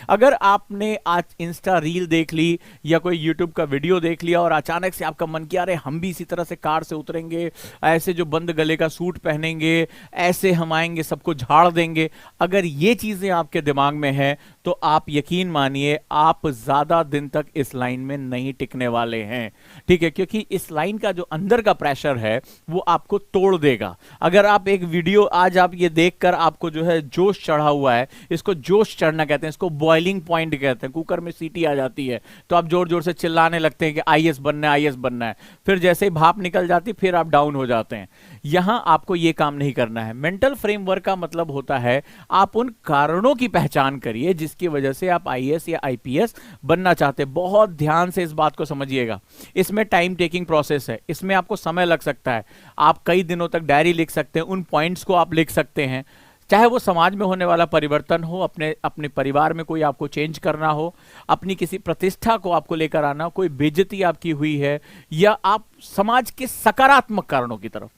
अगर आपने आज इंस्टा रील देख ली या कोई यूट्यूब का वीडियो देख लिया और अचानक से आपका मन किया अरे हम भी इसी तरह से कार से उतरेंगे, ऐसे जो बंद गले का सूट पहनेंगे, ऐसे हम आएंगे सबको झाड़ देंगे, अगर ये चीजें आपके दिमाग में है तो आप यकीन मानिए आप ज्यादा दिन तक इस लाइन में नहीं टिकने वाले हैं। ठीक है, क्योंकि इस लाइन का जो अंदर का प्रेशर है वो आपको तोड़ देगा। अगर आप एक वीडियो आज आप ये देखकर आपको जो है जोश चढ़ा हुआ है, इसको जोश चढ़ना कहते हैं, इसको बॉइलिंग पॉइंट कहते हैं, कुकर में सीटी आ जाती है तो आप जोर जोर से चिल्लाने लगते हैं कि आईएएस बनना है, आईएएस बनना है, फिर जैसे ही भाप निकल जाती फिर आप डाउन हो जाते हैं। यहां आपको ये काम नहीं करना है। मेंटल फ्रेमवर्क का मतलब होता है आप उन कारणों की पहचान करिए जिसकी वजह से आप आईएएस या आईपीएस बनना चाहते हैं। बहुत ध्यान से इस बात को समझिएगा, इसमें टाइम टेकिंग प्रोसेस है, इसमें आपको समय लग सकता है। आप कई दिनों तक डायरी लिख सकते हैं, उन पॉइंट्स को आप लिख सकते हैं, चाहे वो समाज में होने वाला परिवर्तन हो, अपने अपने परिवार में कोई आपको चेंज करना हो, अपनी किसी प्रतिष्ठा को आपको लेकर आना, कोई बेइज्जती आपकी हुई है, या आप समाज के सकारात्मक कारणों की तरफ।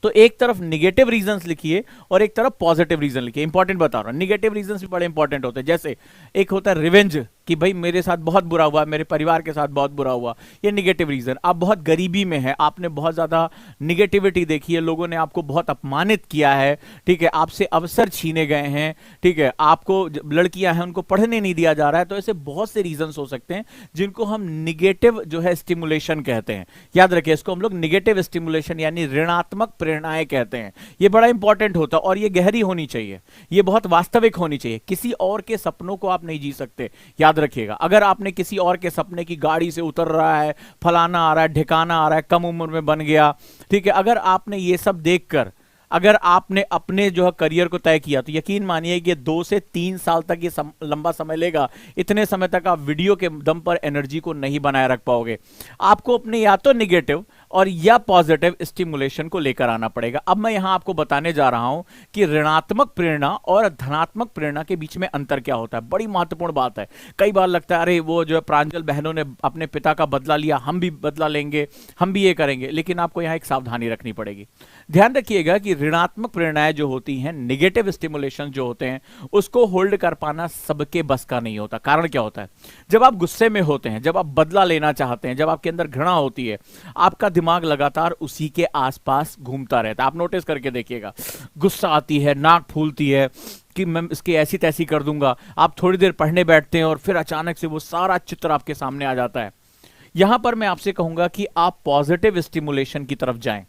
तो एक तरफ निगेटिव रीजंस लिखिए और एक तरफ पॉजिटिव रीजन लिखिए। इंपॉर्टेंट बता रहा हूं, निगेटिव रीजंस भी बड़े इंपॉर्टेंट होते हैं। जैसे एक होता है रिवेंज, कि भाई मेरे साथ बहुत बुरा हुआ, मेरे परिवार के साथ बहुत बुरा हुआ, ये निगेटिव रीजन। आप बहुत गरीबी में हैं, आपने बहुत ज्यादा निगेटिविटी देखी है, लोगों ने आपको बहुत अपमानित किया है, ठीक है, आपसे अवसर छीने गए हैं, ठीक है, आपको लड़कियां हैं उनको पढ़ने नहीं दिया जा रहा है। तो ऐसे बहुत से रीजंस हो सकते हैं जिनको हम निगेटिव जो है स्टिमुलेशन कहते हैं। याद रखिए, इसको हम लोग निगेटिव स्टिमुलेशन यानी ऋणात्मक प्रेरणाएं कहते हैं। ये बड़ा इंपॉर्टेंट होता है और ये गहरी होनी चाहिए, ये बहुत वास्तविक होनी चाहिए। किसी और के सपनों को आप नहीं जी सकते, याद रखिएगा। अगर आपने किसी और के सपने की गाड़ी से उतर रहा है, फलाना आ रहा है, ठिकाना आ रहा है, कम उम्र में बन गया, ठीक है, अगर आपने ये सब देखकर अगर आपने अपने जो है करियर को तय किया तो यकीन मानिए कि 2 से 3 साल तक ये लंबा समय लेगा। इतने समय तक आप वीडियो के दम पर एनर्जी को नहीं बनाए रख पाओगे। आपको अपने या तो निगेटिव और या पॉजिटिव स्टिमुलेशन को लेकर आना पड़ेगा। अब मैं यहां आपको बताने जा रहा हूं कि ऋणात्मक प्रेरणा और धनात्मक प्रेरणा के बीच में अंतर क्या होता है। बड़ी महत्वपूर्ण बात है। कई बार लगता है अरे वो जो है प्रांजल बहनों ने अपने पिता का बदला लिया, हम भी बदला लेंगे, हम भी ये करेंगे। लेकिन आपको यहां एक सावधानी रखनी पड़ेगी। ध्यान रखिएगा कि ऋणात्मक प्रेरणाएं जो होती हैं, निगेटिव स्टिमुलेशन जो होते हैं, उसको होल्ड कर पाना सबके बस का नहीं होता। कारण क्या होता है, जब आप गुस्से में होते हैं, जब आप बदला लेना चाहते हैं, जब आपके अंदर घृणा होती है, आपका दिमाग लगातार उसी के आसपास घूमता रहता है। आप नोटिस करके देखिएगा, गुस्सा आती है, नाक फूलती है कि मैं इसकी ऐसी तैसी कर दूंगा। आप थोड़ी देर पढ़ने बैठते हैं और फिर अचानक से वो सारा चित्र आपके सामने आ जाता है। यहां पर मैं आपसे कहूंगा कि आप पॉजिटिव स्टिमुलेशन की तरफ जाएं,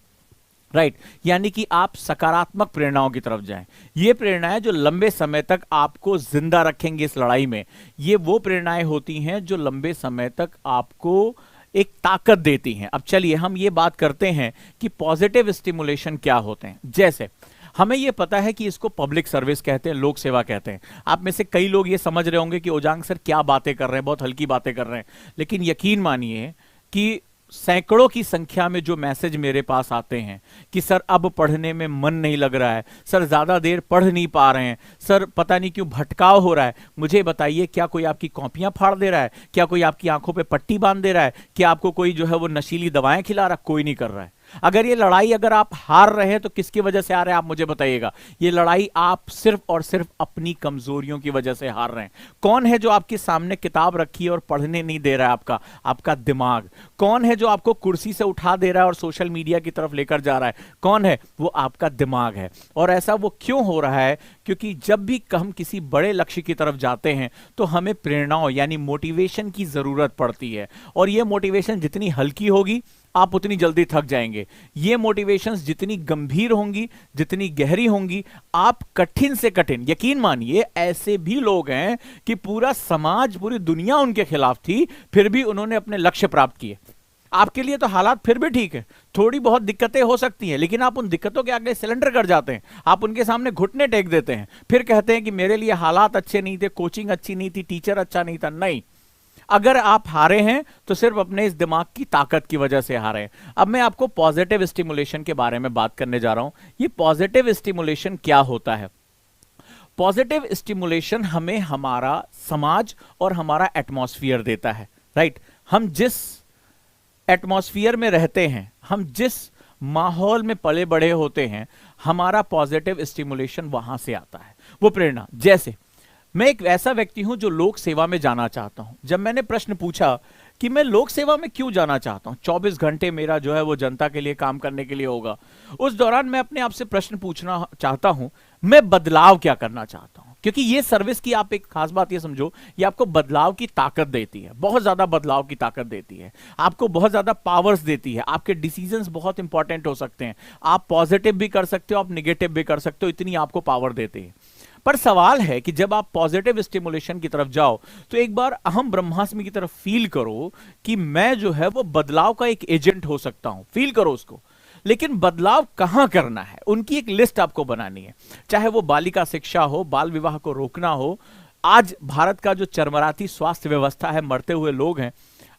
राइट, यानी कि आप सकारात्मक प्रेरणाओं की तरफ जाएं। ये प्रेरणाएं जो लंबे समय तक आपको जिंदा रखेंगे इस लड़ाई में, ये वो प्रेरणाएं होती हैं जो लंबे समय तक आपको एक ताकत देती हैं। अब चलिए हम ये बात करते हैं कि पॉजिटिव स्टिमुलेशन क्या होते हैं। जैसे हमें ये पता है कि इसको पब्लिक सर्विस कहते हैं, लोक सेवा कहते हैं। आप में से कई लोग ये समझ रहे होंगे कि ओजांग सर क्या बातें कर रहे हैं, बहुत हल्की बातें कर रहे हैं। लेकिन यकीन मानिए कि सैकड़ों की संख्या में जो मैसेज मेरे पास आते हैं कि सर अब पढ़ने में मन नहीं लग रहा है, सर ज्यादा देर पढ़ नहीं पा रहे हैं, सर पता नहीं क्यों भटकाव हो रहा है, मुझे बताइए क्या कोई आपकी कॉपियां फाड़ दे रहा है, क्या कोई आपकी आंखों पे पट्टी बांध दे रहा है, क्या आपको कोई जो है वो नशीली दवाएं खिला रहा है? कोई नहीं कर रहा है। अगर ये लड़ाई अगर आप हार रहे हैं तो किसकी वजह से हार रहे हैं आप मुझे बताइएगा। ये लड़ाई आप सिर्फ और सिर्फ अपनी कमजोरियों की वजह से हार रहे हैं। कौन है जो आपके सामने किताब रखी है और पढ़ने नहीं दे रहा है? आपका दिमाग। कौन है जो आपको कुर्सी से उठा दे रहा है और सोशल मीडिया की तरफ लेकर जा रहा है? कौन है? वो आपका दिमाग है। और ऐसा वो क्यों हो रहा है? क्योंकि जब भी हम किसी बड़े लक्ष्य की तरफ जाते हैं तो हमें प्रेरणाओं यानी मोटिवेशन की जरूरत पड़ती है। और ये मोटिवेशन जितनी हल्की होगी आप उतनी जल्दी थक जाएंगे। ये मोटिवेशंस जितनी गंभीर होंगी, जितनी गहरी होंगी, आप कठिन से कठिन, यकीन मानिए ऐसे भी लोग हैं कि पूरा समाज, पूरी दुनिया उनके खिलाफ थी, फिर भी उन्होंने अपने लक्ष्य प्राप्त किए। आपके लिए तो हालात फिर भी ठीक है, थोड़ी बहुत दिक्कतें हो सकती हैं, लेकिन आप उन दिक्कतों के आगे सिलेंडर कर जाते हैं, आप उनके सामने घुटने टेक देते हैं, फिर कहते हैं कि मेरे लिए हालात अच्छे नहीं थे, कोचिंग अच्छी नहीं थी, टीचर अच्छा नहीं था। नहीं, अगर आप हारे हैं तो सिर्फ अपने इस दिमाग की ताकत की वजह से हारे हैं। अब मैं आपको पॉजिटिव स्टिमुलेशन के बारे में बात करने जा रहा हूं। ये पॉजिटिव स्टिमुलेशन क्या होता है? पॉजिटिव स्टिमुलेशन हमें हमारा समाज और हमारा एटमॉस्फेयर देता है, राइट। हम जिस एटमॉस्फेयर में रहते हैं, हम जिस माहौल में पले बड़े होते हैं, हमारा पॉजिटिव स्टिमुलेशन वहां से आता है, वो प्रेरणा। जैसे मैं एक ऐसा व्यक्ति हूं जो लोक सेवा में जाना चाहता हूं। जब मैंने प्रश्न पूछा कि मैं लोक सेवा में क्यों जाना चाहता हूं, 24 घंटे मेरा जो है वो जनता के लिए काम करने के लिए होगा, उस दौरान मैं अपने आप से प्रश्न पूछना चाहता हूं, मैं बदलाव क्या करना चाहता हूं। क्योंकि ये सर्विस की आप एक खास बात ये समझो, ये आपको बदलाव की ताकत देती है, बहुत ज्यादा बदलाव की ताकत देती है, आपको बहुत ज्यादा पावर्स देती है, आपके डिसीजंस बहुत इंपॉर्टेंट हो सकते हैं, आप पॉजिटिव भी कर सकते हो, आप निगेटिव भी कर सकते हो, इतनी आपको पावर देती है। पर सवाल है कि जब आप पॉजिटिव स्टिमुलेशन की तरफ जाओ तो एक बार अहम ब्रह्मास्मि की तरफ फील करो कि मैं जो है वो बदलाव का एक एजेंट हो सकता हूं, फील करो उसको। लेकिन बदलाव कहां करना है, उनकी एक लिस्ट आपको बनानी है। चाहे वो बालिका शिक्षा हो, बाल विवाह को रोकना हो, आज भारत का जो चरमराती स्वास्थ्य व्यवस्था है, मरते हुए लोग हैं,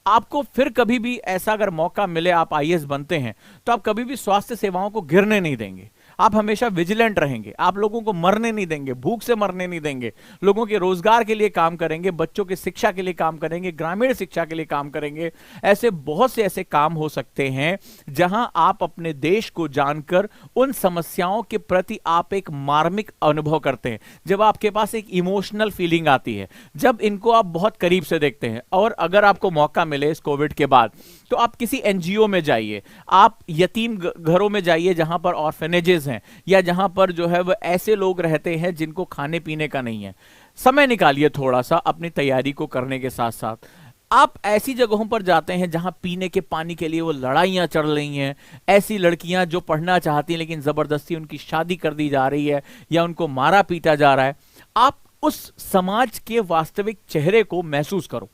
आपको फिर कभी भी ऐसा अगर मौका मिले, आप आईएएस बनते हैं तो आप कभी भी स्वास्थ्य सेवाओं को गिरने नहीं देंगे, आप हमेशा विजिलेंट रहेंगे, आप लोगों को मरने नहीं देंगे, भूख से मरने नहीं देंगे, लोगों के रोजगार के लिए काम करेंगे, बच्चों की शिक्षा के लिए काम करेंगे, ग्रामीण शिक्षा के लिए काम करेंगे। ऐसे बहुत से ऐसे काम हो सकते हैं जहां आप अपने देश को जानकर उन समस्याओं के प्रति आप एक मार्मिक अनुभव करते हैं, जब आपके पास एक इमोशनल फीलिंग आती है, जब इनको आप बहुत करीब से देखते हैं। और अगर आपको मौका मिले इस कोविड के बाद तो आप किसी एनजीओ में जाइए, आप यतीम घरों में जाइए जहां पर ऑर्फेनेजेस हैं, या जहां पर जो है वो ऐसे लोग रहते हैं जिनको खाने पीने का नहीं है। समय निकालिए थोड़ा सा अपनी तैयारी को करने के साथ साथ, आप ऐसी जगहों पर जाते हैं जहां पीने के पानी के लिए वो लड़ाइयां चल रही हैं, ऐसी लड़कियां जो पढ़ना चाहती हैं लेकिन जबरदस्ती उनकी शादी कर दी जा रही है या उनको मारा पीटा जा रहा है। आप उस समाज के वास्तविक चेहरे को महसूस करो,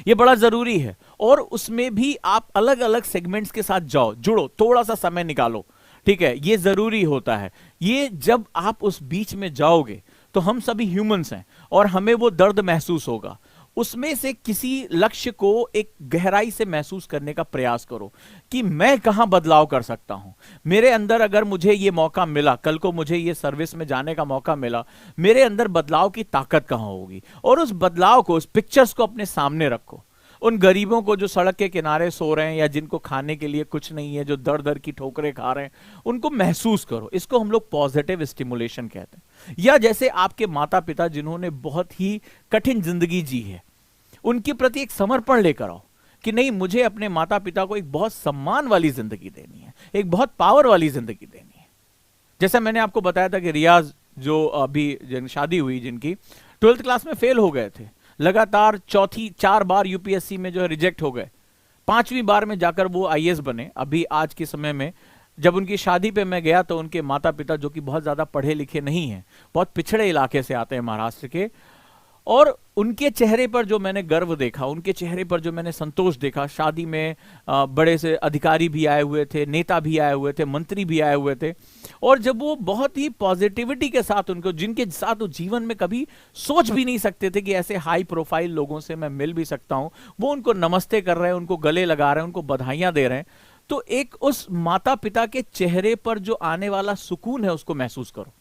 ये बड़ा जरूरी है। और उसमें भी आप अलग अलग सेगमेंट्स के साथ जाओ, जुड़ो, थोड़ा सा समय निकालो, ठीक है, ये जरूरी होता है। ये जब आप उस बीच में जाओगे तो हम सभी ह्यूमंस हैं और हमें वो दर्द महसूस होगा। उसमें से किसी लक्ष्य को एक गहराई से महसूस करने का प्रयास करो कि मैं कहां बदलाव कर सकता हूं। मेरे अंदर अगर मुझे ये मौका मिला, कल को मुझे ये सर्विस में जाने का मौका मिला, मेरे अंदर बदलाव की ताकत कहां होगी। और उस बदलाव को, उस पिक्चर्स को अपने सामने रखो। उन गरीबों को जो सड़क के किनारे सो रहे हैं या जिनको खाने के लिए कुछ नहीं है, जो दर दर की ठोकरें खा रहे हैं, उनको महसूस करो। इसको हम लोग पॉजिटिव स्टिमुलेशन कहते हैं। या जैसे आपके माता पिता जिन्होंने बहुत ही कठिन जिंदगी जी है, उनके प्रति एक समर्पण लेकर आओ कि नहीं, मुझे अपने माता पिता को एक बहुत सम्मान वाली जिंदगी देनी है, एक बहुत पावर वाली जिंदगी देनी है। जैसा मैंने आपको बताया था कि रियाज जो अभी शादी हुई, जिनकी 12th क्लास में फेल हो गए थे, लगातार 4 बार यूपीएससी में जो है रिजेक्ट हो गए, 5वीं बार में जाकर वो आईएएस बने। अभी आज के समय में जब उनकी शादी पे मैं गया तो उनके माता पिता, जो कि बहुत ज्यादा पढ़े लिखे नहीं हैं, बहुत पिछड़े इलाके से आते हैं महाराष्ट्र के, और उनके चेहरे पर जो मैंने गर्व देखा, उनके चेहरे पर जो मैंने संतोष देखा, शादी में बड़े से अधिकारी भी आए हुए थे, नेता भी आए हुए थे, मंत्री भी आए हुए थे, और जब वो बहुत ही पॉजिटिविटी के साथ, उनको जिनके साथ वो जीवन में कभी सोच भी नहीं सकते थे कि ऐसे हाई प्रोफाइल लोगों से मैं मिल भी सकता हूं, वो उनको नमस्ते कर रहे हैं, उनको गले लगा रहे हैं, उनको बधाइयां दे रहे हैं। तो एक उस माता पिता के चेहरे पर जो आने वाला सुकून है उसको महसूस करो,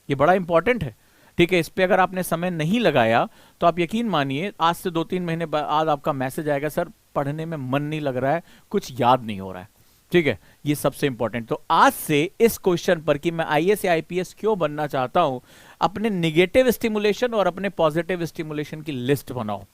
ये बड़ा इंपॉर्टेंट है। ठीक है, इस पे अगर आपने समय नहीं लगाया तो आप यकीन मानिए आज से 2-3 महीने बाद आपका मैसेज आएगा, सर पढ़ने में मन नहीं लग रहा है, कुछ याद नहीं हो रहा है। ठीक है, ये सबसे इंपॉर्टेंट। तो आज से इस क्वेश्चन पर कि मैं आईएएस या आईपीएस क्यों बनना चाहता हूं, अपने निगेटिव स्टिमुलेशन और अपने पॉजिटिव स्टिमुलेशन की लिस्ट बनाओ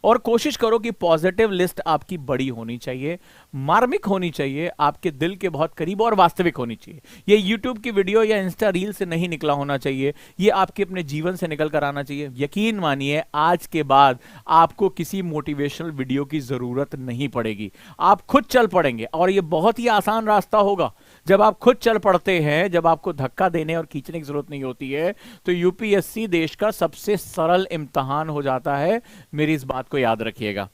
और कोशिश करो कि पॉजिटिव लिस्ट आपकी बड़ी होनी चाहिए, मार्मिक होनी चाहिए, आपके दिल के बहुत करीब और वास्तविक होनी चाहिए। ये यूट्यूब की वीडियो या इंस्टा रील से नहीं निकला होना चाहिए, ये आपके अपने जीवन से निकल कर आना चाहिए। यकीन मानिए आज के बाद आपको किसी मोटिवेशनल वीडियो की जरूरत नहीं पड़ेगी, आप खुद चल पड़ेंगे। और ये बहुत ही आसान रास्ता होगा। जब आप खुद चल पड़ते हैं, जब आपको धक्का देने और खींचने की जरूरत नहीं होती है, तो यूपीएससी देश का सबसे सरल इम्तिहान हो जाता है। मेरी इस बात को याद रखिएगा।